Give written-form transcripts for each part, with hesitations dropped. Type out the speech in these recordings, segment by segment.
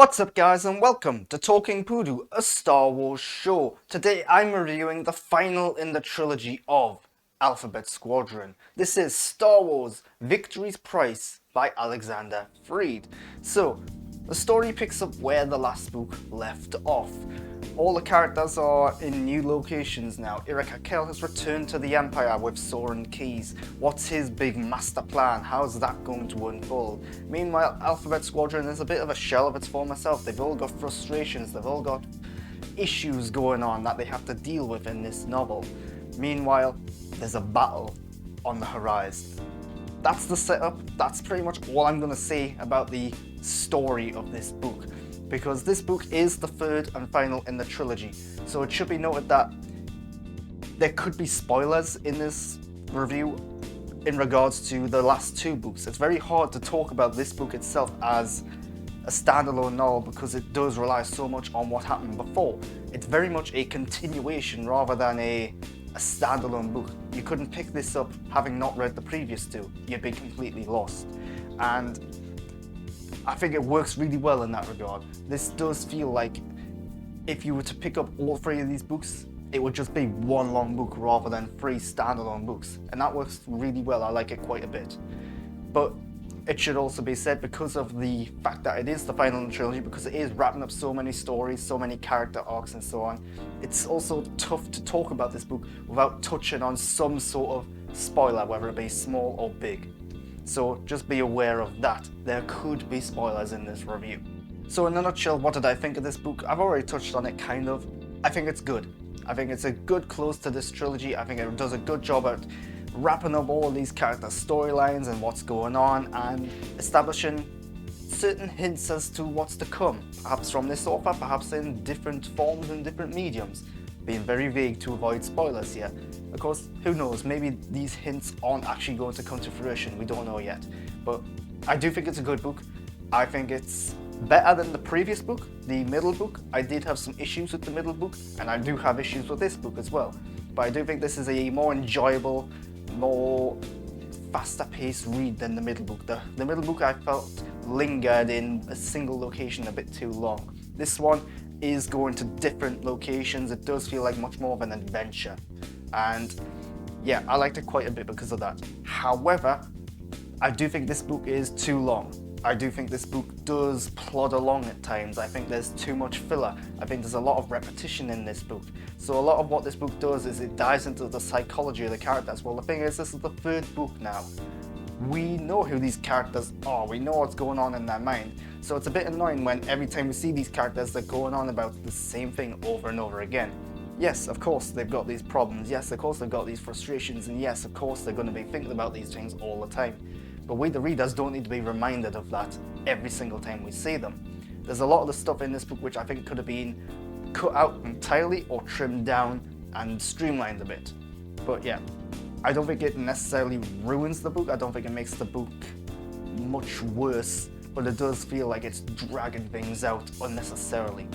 What's up guys and welcome to Talking Poodoo, a Star Wars show. Today I'm reviewing the final in the trilogy of Alphabet Squadron. This is Star Wars Victory's Price by Alexander Freed. So, the story picks up where the last book left off. All the characters are in new locations now. Iraq Hakel has returned to the Empire with Soren Keyes. What's his big master plan? How's that going to unfold? Meanwhile, Alphabet Squadron is a bit of a shell of its former self. They've all got frustrations, they've all got issues going on that they have to deal with in this novel. Meanwhile, there's a battle on the horizon. That's the setup. That's pretty much all I'm going to say about the story of this book, because this book is the third and final in the trilogy. So it should be noted that there could be spoilers in this review in regards to the last two books. It's very hard to talk about this book itself as a standalone novel because it does rely so much on what happened before. It's very much a continuation rather than a standalone book. You couldn't pick this up having not read the previous two. You'd be completely lost. And I think it works really well in that regard. This does feel like if you were to pick up all three of these books, it would just be one long book rather than three standalone books. And that works really well. I like it quite a bit. But it should also be said, because of the fact that it is the final in the trilogy, because it is wrapping up so many stories, so many character arcs and so on, it's also tough to talk about this book without touching on some sort of spoiler, whether it be small or big. So just be aware of that. There could be spoilers in this review. So in a nutshell, what did I think of this book? I've already touched on it kind of. I think it's good. I think it's a good close to this trilogy. I think it does a good job at wrapping up all of these character storylines and what's going on and establishing certain hints as to what's to come. Perhaps from this author, perhaps in different forms and different mediums. Being very vague to avoid spoilers here. Of course, who knows, maybe these hints aren't actually going to come to fruition, we don't know yet. But I do think it's a good book. I think it's better than the previous book, the middle book. I did have some issues with the middle book, and I do have issues with this book as well. But I do think this is a more enjoyable, more faster paced read than the middle book. The middle book I felt lingered in a single location a bit too long. This one is going to different locations. It does feel like much more of an adventure. And yeah, I liked it quite a bit because of that. However, I do think this book is too long. I do think this book does plod along at times. I think there's too much filler. I think there's a lot of repetition in this book. So a lot of what this book does is it dives into the psychology of the characters. Well, the thing is, this is the third book now. We know who these characters are. We know what's going on in their mind. So it's a bit annoying when every time we see these characters, they're going on about the same thing over and over again. Yes, of course they've got these problems. Yes, of course they've got these frustrations. And yes, of course they're going to be thinking about these things all the time. But we, the readers, don't need to be reminded of that every single time we see them. There's a lot of the stuff in this book which I think could have been cut out entirely or trimmed down and streamlined a bit. But yeah, I don't think it necessarily ruins the book. I don't think it makes the book much worse, but it does feel like it's dragging things out unnecessarily.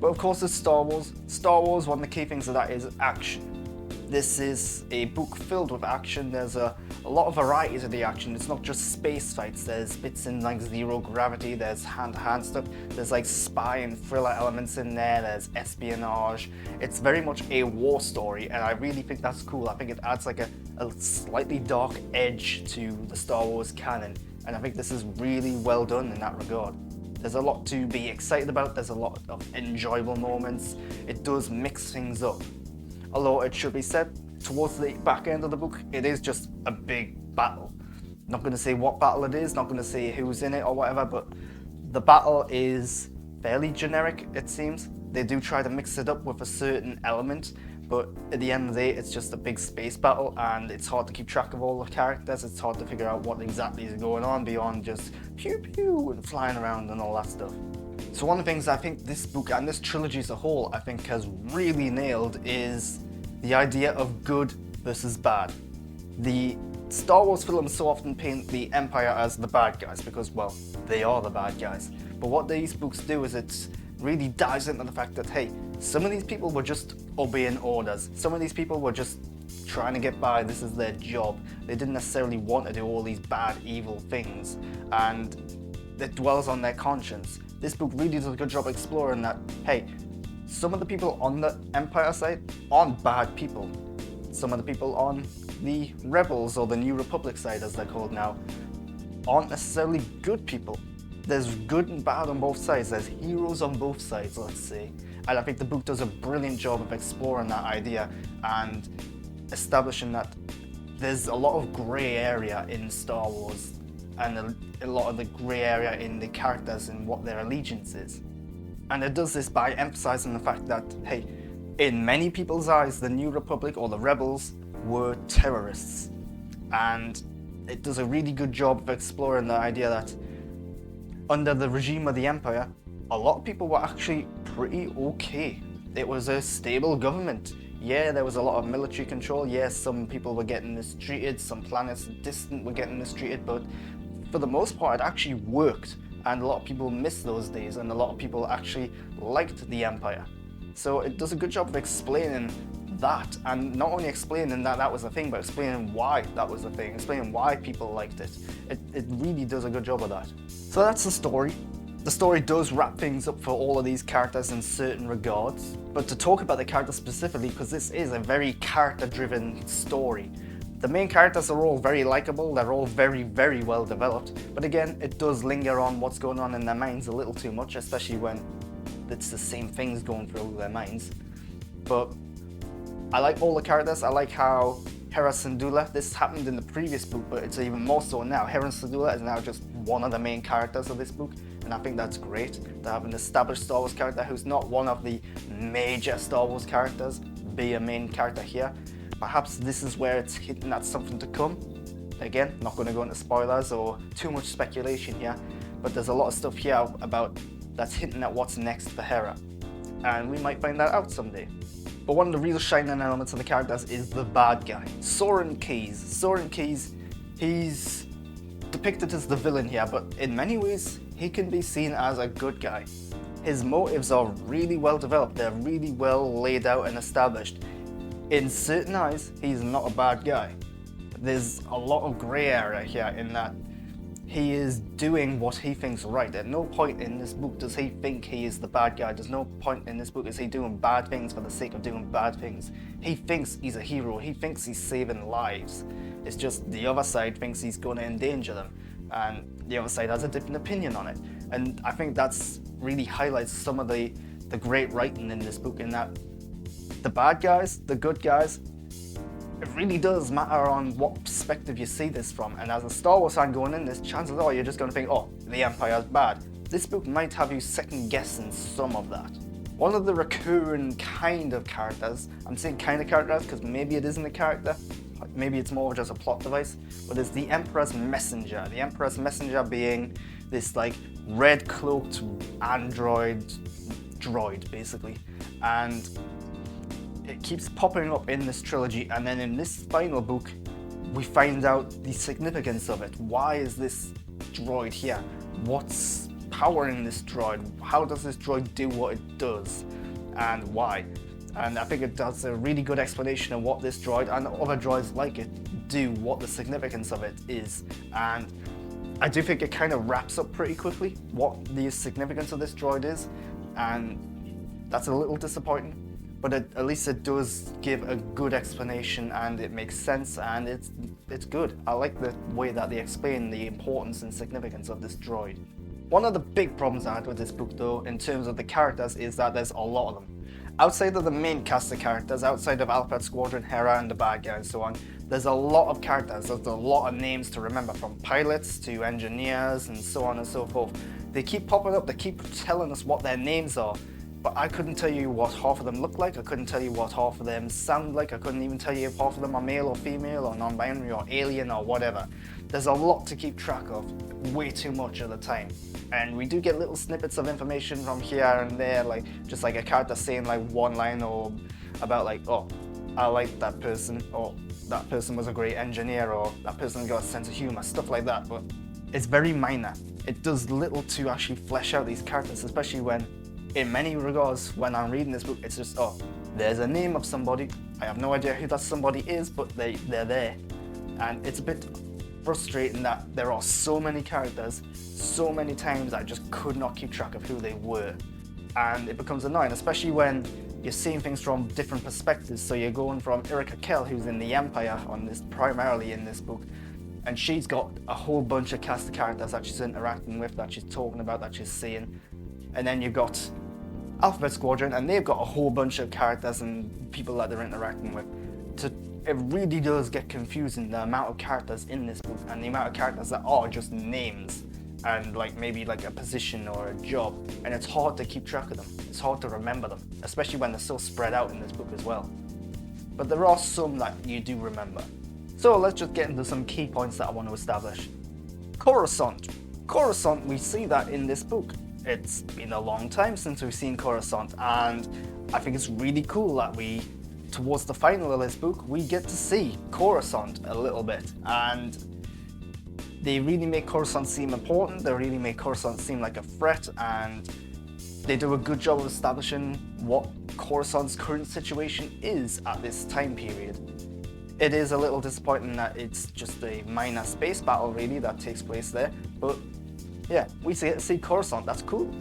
But of course it's Star Wars. Star Wars, one of the key things of that is action. This is a book filled with action. There's a lot of variety to the action. It's not just space fights. There's bits in like zero gravity, there's hand-to-hand stuff, there's like spy and thriller elements in there, there's espionage. It's very much a war story, and I really think that's cool. I think it adds like a slightly dark edge to the Star Wars canon, and I think this is really well done in that regard. There's a lot to be excited about, there's a lot of enjoyable moments. It does mix things up. Although it should be said, towards the back end of the book, it is just a big battle. Not going to say what battle it is, not going to say who's in it or whatever, but the battle is fairly generic, it seems. They do try to mix it up with a certain element, but at the end of the day, it's just a big space battle, and it's hard to keep track of all the characters. It's hard to figure out what exactly is going on beyond just pew pew and flying around and all that stuff. So one of the things I think this book and this trilogy as a whole I think has really nailed is the idea of good versus bad. The Star Wars films so often paint the Empire as the bad guys because, well, they are the bad guys. But what these books do is it really dives into the fact that, hey, some of these people were just obeying orders. Some of these people were just trying to get by. This is their job. They didn't necessarily want to do all these bad, evil things. And it dwells on their conscience. this book really does a good job exploring that, hey, some of the people on the Empire side aren't bad people. Some of the people on the Rebels, or the New Republic side as they're called now, aren't necessarily good people. There's good and bad on both sides. There's heroes on both sides, let's say. And I think the book does a brilliant job of exploring that idea and establishing that there's a lot of grey area in Star Wars, and a lot of the grey area in the characters and what their allegiance is. And it does this by emphasizing the fact that, hey, in many people's eyes, the New Republic or the Rebels were terrorists. And it does a really good job of exploring the idea that under the regime of the Empire, a lot of people were actually pretty okay. It was a stable government. Yeah, there was a lot of military control. Yes, some people were getting mistreated, some planets distant were getting mistreated, but for the most part, it actually worked. And a lot of people miss those days, and a lot of people actually liked the Empire. So it does a good job of explaining that, and not only explaining that that was a thing, but explaining why that was a thing, explaining why people liked it. It really does a good job of that. So that's the story. The story does wrap things up for all of these characters in certain regards, but to talk about the characters specifically, because this is a very character-driven story. The main characters are all very likable, they're all very, very well developed, but again, it does linger on what's going on in their minds a little too much, especially when it's the same things going through their minds. But I like all the characters. I like how Hera Syndulla, this happened in the previous book, but it's even more so now. Hera Syndulla is now just one of the main characters of this book, and I think that's great to have an established Star Wars character who's not one of the major Star Wars characters be a main character here. Perhaps this is where it's hinting at something to come. Again, not going to go into spoilers or too much speculation here, but there's a lot of stuff here about that's hinting at what's next for Hera, and we might find that out someday. But one of the real shining elements of the characters is the bad guy, Soren Keyes. Soren Keyes, he's depicted as the villain here, but in many ways, he can be seen as a good guy. His motives are really well developed, they're really well laid out and established. In certain eyes, he's not a bad guy. There's a lot of grey area here in that he is doing what he thinks right. At no point in this book does he think he is the bad guy. There's no point in this book is he doing bad things for the sake of doing bad things. He thinks he's a hero. He thinks he's saving lives. It's just the other side thinks he's going to endanger them, and the other side has a different opinion on it. And I think that's really highlights some of the great writing in this book, in that the bad guys, the good guys, it really does matter on what perspective you see this from. And as a Star Wars fan going in this, chances are you're just going to think, oh, the Empire's bad. This book might have you second guessing some of that. One of the recurring kind of characters, I'm saying kind of characters because maybe it isn't a character, maybe it's more of just a plot device, but it's the Emperor's Messenger. The Emperor's Messenger being this like red cloaked android droid basically. And it keeps popping up in this trilogy, and then in this final book we find out the significance of it. Why is this droid here? What's powering this droid? How does this droid do what it does, and why? And I think it does a really good explanation of what this droid and other droids like it do, what the significance of it is. And I do think it kind of wraps up pretty quickly what the significance of this droid is, and that's a little disappointing. But at least it does give a good explanation, and it makes sense, and it's good. I like the way that they explain the importance and significance of this droid. One of the big problems I had with this book though, in terms of the characters, is that there's a lot of them. Outside of the main cast of characters, outside of Alphabet Squadron, Hera and the bad guy and so on, there's a lot of characters, there's a lot of names to remember, from pilots to engineers and so on and so forth. They keep popping up, they keep telling us what their names are, but I couldn't tell you what half of them look like, I couldn't tell you what half of them sound like, I couldn't even tell you if half of them are male or female or non-binary or alien or whatever. There's a lot to keep track of, way too much of the time. And we do get little snippets of information from here and there, like just like a character saying like one line or about like, oh, I like that person, or that person was a great engineer, or that person got a sense of humor, stuff like that. But it's very minor. It does little to actually flesh out these characters, especially when, in many regards, when I'm reading this book, it's just, oh, there's a name of somebody. I have no idea who that somebody is, but they're there. And it's a bit frustrating that there are so many characters, so many times I just could not keep track of who they were. And it becomes annoying, especially when you're seeing things from different perspectives. So you're going from Erika Kell, who's in the Empire on this, primarily in this book, and she's got a whole bunch of cast of characters that she's interacting with, that she's talking about, that she's seeing. And then you've got Alphabet Squadron, and they've got a whole bunch of characters and people that they're interacting with. It really does get confusing, the amount of characters in this book and the amount of characters that are just names and like maybe like a position or a job, and it's hard to keep track of them. It's hard to remember them, especially when they're so spread out in this book as well. But there are some that you do remember. So let's just get into some key points that I want to establish. Coruscant. Coruscant, we see that in this book. It's been a long time since we've seen Coruscant, and I think it's really cool that towards the final of this book, we get to see Coruscant a little bit, and they really make Coruscant seem important, they really make Coruscant seem like a threat, and they do a good job of establishing what Coruscant's current situation is at this time period. It is a little disappointing that it's just a minor space battle really that takes place there, but yeah, we see Coruscant, that's cool.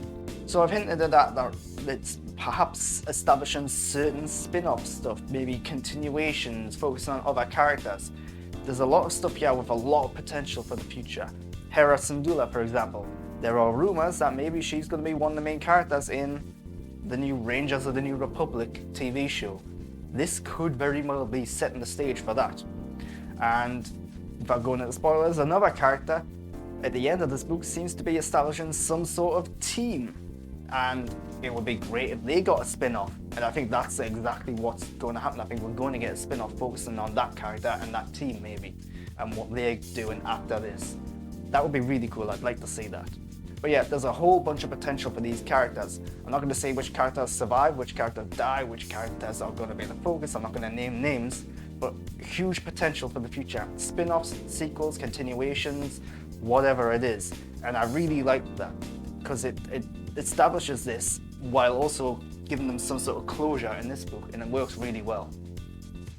So I've hinted at that it's perhaps establishing certain spin-off stuff, maybe continuations, focusing on other characters. There's a lot of stuff here with a lot of potential for the future. Hera Syndulla, for example. There are rumors that maybe she's going to be one of the main characters in the new Rangers of the New Republic TV show. This could very well be setting the stage for that. And without going into spoilers, another character at the end of this book seems to be establishing some sort of team. And it would be great if they got a spin-off, and I think that's exactly what's going to happen. I think we're going to get a spin-off focusing on that character and that team maybe, and what they're doing after this. That would be really cool, I'd like to see that. But yeah, there's a whole bunch of potential for these characters. I'm not going to say which characters survive, which characters die, which characters are going to be the focus. I'm not going to name names, but huge potential for the future. Spin-offs, sequels, continuations, whatever it is. And I really like that, because it establishes this while also giving them some sort of closure in this book, and it works really well.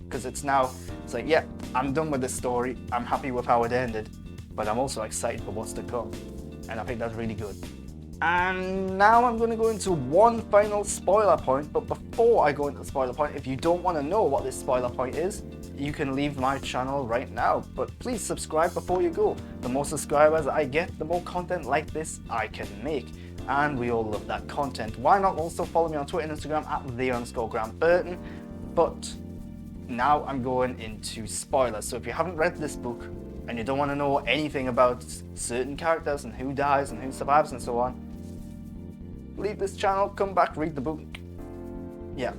Because it's like, yeah, I'm done with this story, I'm happy with how it ended, but I'm also excited for what's to come. And I think that's really good. And now I'm going to go into one final spoiler point, but before I go into the spoiler point, if you don't want to know what this spoiler point is, you can leave my channel right now, but please subscribe before you go. The more subscribers I get, the more content like this I can make. And we all love that content. Why not also follow me on Twitter and Instagram at @the_Grant_Burton. But now I'm going into spoilers. So if you haven't read this book and you don't want to know anything about certain characters and who dies and who survives and so on, leave this channel, come back, read the book. Yeah,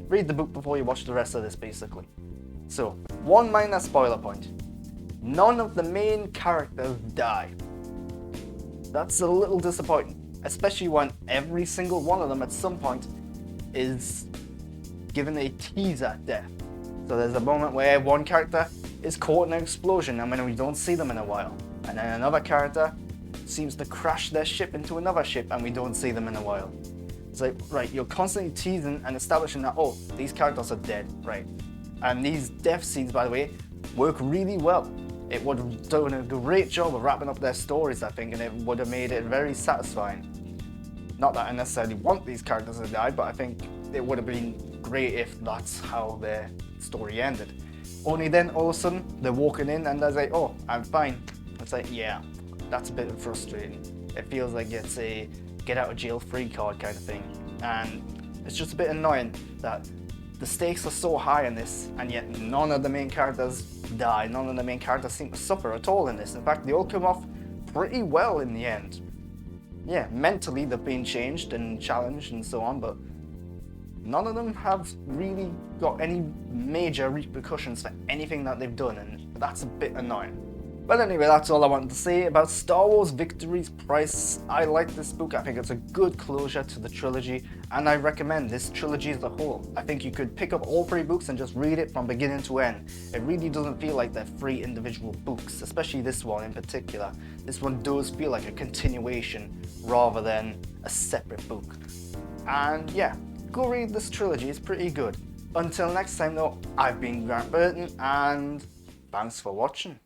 read the book before you watch the rest of this basically. So, one minor spoiler point. None of the main characters die. That's a little disappointing, especially when every single one of them at some point is given a teaser death. So there's a moment where one character is caught in an explosion and when we don't see them in a while. And then another character seems to crash their ship into another ship and we don't see them in a while. It's like, right, you're constantly teasing and establishing that, oh, these characters are dead, right? And these death scenes, by the way, work really well. It would have done a great job of wrapping up their stories, I think, and it would have made it very satisfying. Not that I necessarily want these characters to die, but I think it would have been great if that's how their story ended. Only then, all of a sudden, they're walking in and they're like, oh, I'm fine. It's like, yeah, that's a bit frustrating. It feels like it's a get out of jail free card kind of thing. And it's just a bit annoying that the stakes are so high in this, and yet none of the main characters die. None of the main characters seem to suffer at all in this. In fact, they all come off pretty well in the end. Yeah, mentally they've been changed and challenged and so on, but none of them have really got any major repercussions for anything that they've done, and that's a bit annoying. But anyway, that's all I wanted to say about Star Wars Victory's Price. I like this book, I think it's a good closure to the trilogy, and I recommend this trilogy as a whole. I think you could pick up all 3 books and just read it from beginning to end. It really doesn't feel like they're 3 individual books, especially this one in particular. This one does feel like a continuation rather than a separate book. And yeah, go read this trilogy, it's pretty good. Until next time though, I've been Grant Burton, and thanks for watching.